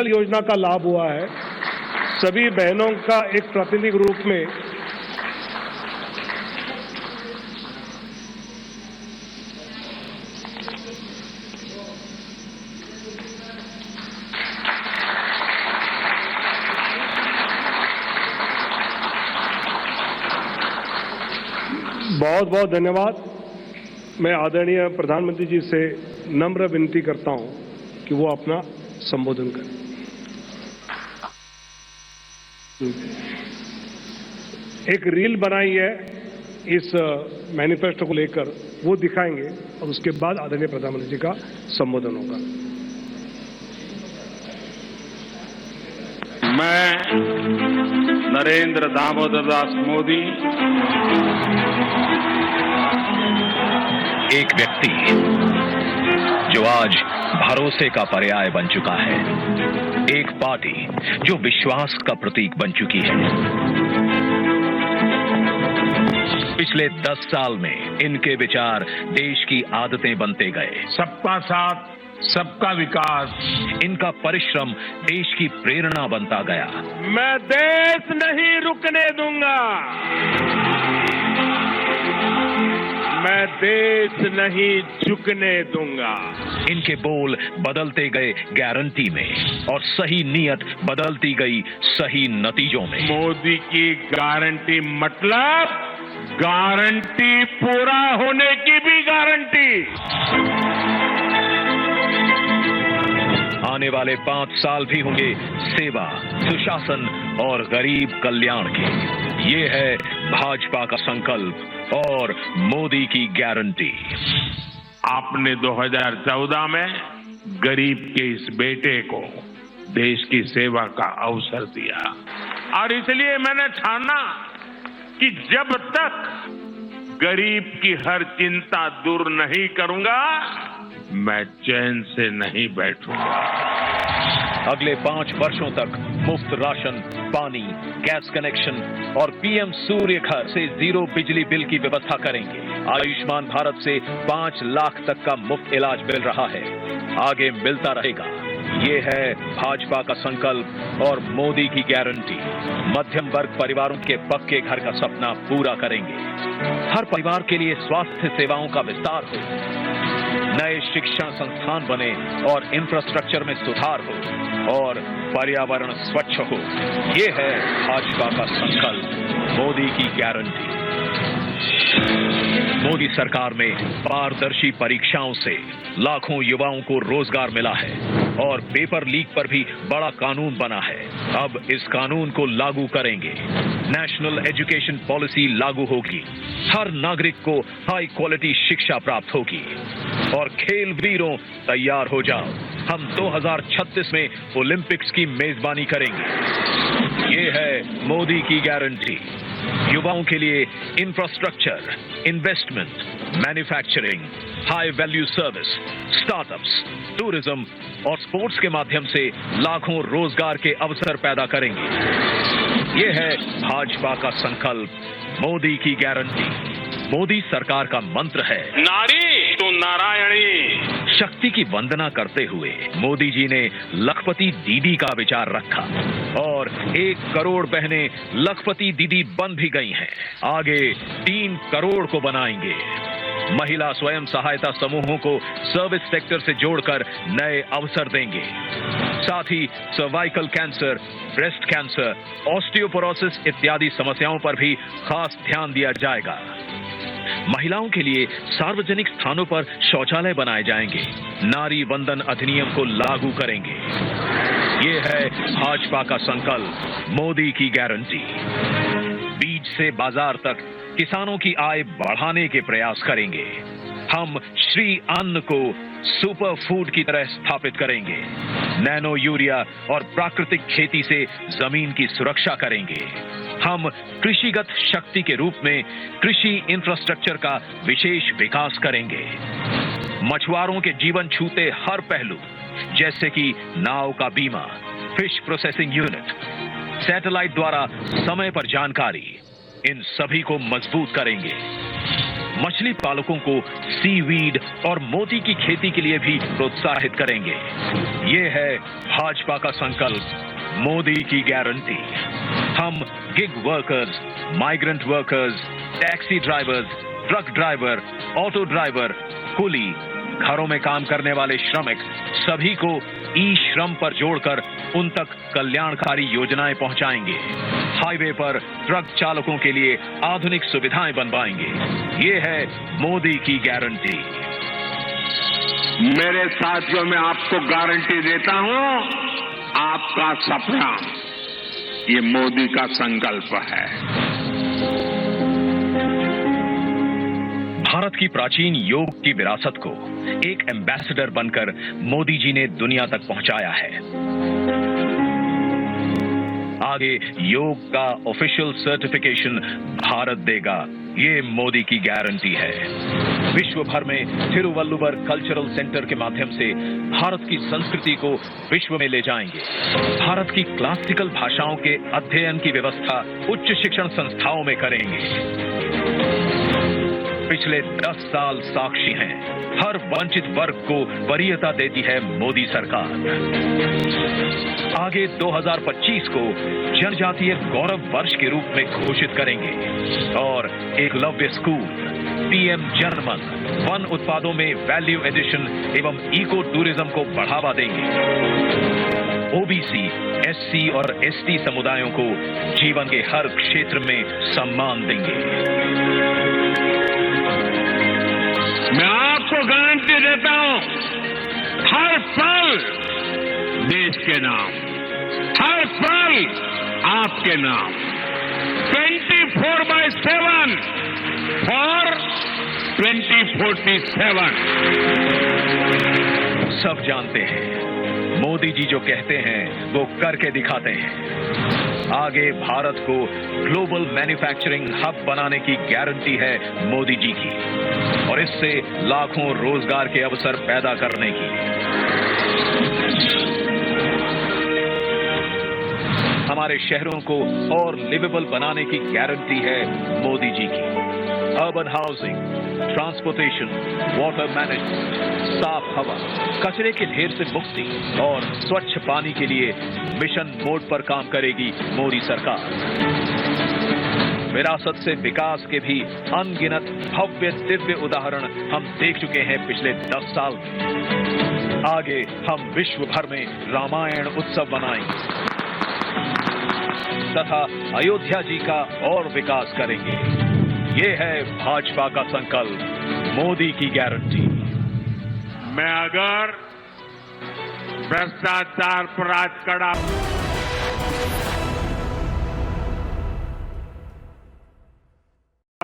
योजना का लाभ हुआ है। सभी बहनों का एक प्रातिनिधिक रूप में बहुत बहुत धन्यवाद। मैं आदरणीय प्रधानमंत्री जी से नम्र विनती करता हूं कि वो अपना संबोधन करें। एक रील बनाई है इस मैनिफेस्टो को लेकर, वो दिखाएंगे और उसके बाद आदरणीय प्रधानमंत्री जी का संबोधन होगा। मैं नरेंद्र दामोदर दास मोदी, एक व्यक्ति जो आज भरोसे का पर्याय बन चुका है, एक पार्टी जो विश्वास का प्रतीक बन चुकी है। पिछले 10 साल में इनके विचार देश की आदतें बनते गए। सबका साथ, सबका विकास, इनका परिश्रम देश की प्रेरणा बनता गया। मैं देश नहीं रुकने दूंगा, मैं देश नहीं झुकने दूंगा। इनके बोल बदलते गए गारंटी में और सही नीयत बदलती गई सही नतीजों में। मोदी की गारंटी मतलब गारंटी पूरा होने की भी गारंटी। आने वाले 5 साल भी होंगे सेवा, सुशासन और गरीब कल्याण के। ये है भाजपा का संकल्प और मोदी की गारंटी। आपने 2014 में गरीब के इस बेटे को देश की सेवा का अवसर दिया और इसलिए मैंने ठाना कि जब तक गरीब की हर चिंता दूर नहीं करूंगा, मैं चैन से नहीं बैठूंगा। अगले 5 वर्षों तक मुफ्त राशन, पानी, गैस कनेक्शन और पीएम सूर्य घर से 0 बिजली बिल की व्यवस्था करेंगे। आयुष्मान भारत से 5 लाख तक का मुफ्त इलाज मिल रहा है, आगे मिलता रहेगा। ये है भाजपा का संकल्प और मोदी की गारंटी। मध्यम वर्ग परिवारों के पक्के घर का सपना पूरा करेंगे। हर परिवार के लिए स्वास्थ्य सेवाओं का विस्तार हो, नए शिक्षण संस्थान बने और इंफ्रास्ट्रक्चर में सुधार हो और पर्यावरण स्वच्छ हो। ये है भाजपा का संकल्प, मोदी की गारंटी। मोदी सरकार में पारदर्शी परीक्षाओं से लाखों युवाओं को रोजगार मिला है और पेपर लीक पर भी बड़ा कानून बना है। अब इस कानून को लागू करेंगे। नेशनल एजुकेशन पॉलिसी लागू होगी। हर नागरिक को हाई क्वालिटी शिक्षा प्राप्त होगी। और खेल वीरों तैयार हो जाओ, हम 2036 में ओलंपिक्स की मेजबानी करेंगे। ये है मोदी की गारंटी। युवाओं के लिए infrastructure, investment, manufacturing, high value service, startups, tourism और स्पोर्ट्स के माध्यम से लाखों रोजगार के अवसर पैदा करेंगे। ये है भाजपा का संकल्प, मोदी की गारंटी। मोदी सरकार का मंत्र है नारी तो नारायणी। शक्ति की वंदना करते हुए मोदी जी ने लखपति दीदी का विचार रखा और 1 करोड़ बहनें लखपति दीदी बन भी गई हैं। आगे 3 करोड़ को बनाएंगे। महिला स्वयं सहायता समूहों को सर्विस सेक्टर से जोड़कर नए अवसर देंगे। साथ ही cervical cancer, breast cancer, osteoporosis इत्यादि समस्याओं पर भी खास ध्यान दिया जाएगा। महिलाओं के लिए सार्वजनिक स्थानों पर शौचालय बनाए जाएंगे। नारी वंदन अधिनियम को लागू करेंगे। ये है भाजपा का संकल्प, मोदी की गारंटी। बीज से बाजार तक किसानों की आय बढ़ाने के प्रयास करेंगे। हम श्री अन्न को सुपर फूड की तरह स्थापित करेंगे। नैनो यूरिया और प्राकृतिक खेती से जमीन की सुरक्षा करेंगे। हम कृषिगत शक्ति के रूप में कृषि इंफ्रास्ट्रक्चर का विशेष विकास करेंगे। मछुआरों के जीवन छूते हर पहलू, जैसे कि नाव का बीमा, फिश प्रोसेसिंग यूनिट, सैटेलाइट द्वारा समय पर जानकारी, इन सभी को मजबूत करेंगे। मछली पालकों को सीवीड और मोती की खेती के लिए भी प्रोत्साहित करेंगे। ये है भाजपा का संकल्प, मोदी की गारंटी। हम gig workers, migrant workers, taxi drivers, truck driver, auto driver, कुली, घरों में काम करने वाले श्रमिक, सभी को ई श्रम पर जोड़कर उन तक कल्याणकारी योजनाएं पहुंचाएंगे। हाईवे पर ट्रक चालकों के लिए आधुनिक सुविधाएं बनवाएंगे। ये है मोदी की गारंटी। मेरे साथियों, मैं आपको गारंटी देता हूं, आपका सपना ये मोदी का संकल्प है। भारत की प्राचीन योग की विरासत को एक एम्बेसडर बनकर मोदी जी ने दुनिया तक पहुंचाया है। आगे योग का ऑफिशियल सर्टिफिकेशन भारत देगा, ये मोदी की गारंटी है। विश्व भर में थिरुवल्लुवर कल्चरल सेंटर के माध्यम से भारत की संस्कृति को विश्व में ले जाएंगे। भारत की क्लासिकल भाषाओं के अध्ययन की व्यवस्था उच्च शिक्षण संस्थाओं में करेंगे। पिछले 10 साल साक्षी हैं, हर वंचित वर्ग को वरीयता देती है मोदी सरकार। आगे 2025 को जनजातीय गौरव वर्ष के रूप में घोषित करेंगे और एकलव्य स्कूल, पीएम जनमन, वन उत्पादों में वैल्यू एडिशन एवं इको टूरिज्म को बढ़ावा देंगे। ओबीसी, एससी और एसटी समुदायों को जीवन के हर क्षेत्र में सम्मान देंगे। मैं आपको गारंटी देता हूं, हर पल देश के नाम, हर पल आपके नाम, 24/7 फॉर 2047। सब जानते हैं, मोदी जी जो कहते हैं वो करके दिखाते हैं। आगे भारत को ग्लोबल मैन्युफैक्चरिंग हब बनाने की गारंटी है मोदी जी की, और इससे लाखों रोजगार के अवसर पैदा करने की। हमारे शहरों को और लिवेबल बनाने की गारंटी है मोदी जी की। Urban housing, transportation, water management, साफ हवा, कचरे के ढेर से मुक्ति और स्वच्छ पानी के लिए मिशन मोड पर काम करेगी मोदी सरकार। विरासत से विकास के भी अनगिनत भव्य दिव्य उदाहरण हम देख चुके हैं पिछले 10 साल में। आगे हम विश्व भर में रामायण उत्सव मनाएंगे तथा अयोध्या जी का और विकास करेंगे। ये है भाजपा का संकल्प, मोदी की गारंटी। मैं अगर भ्रष्टाचार पर आज कड़ा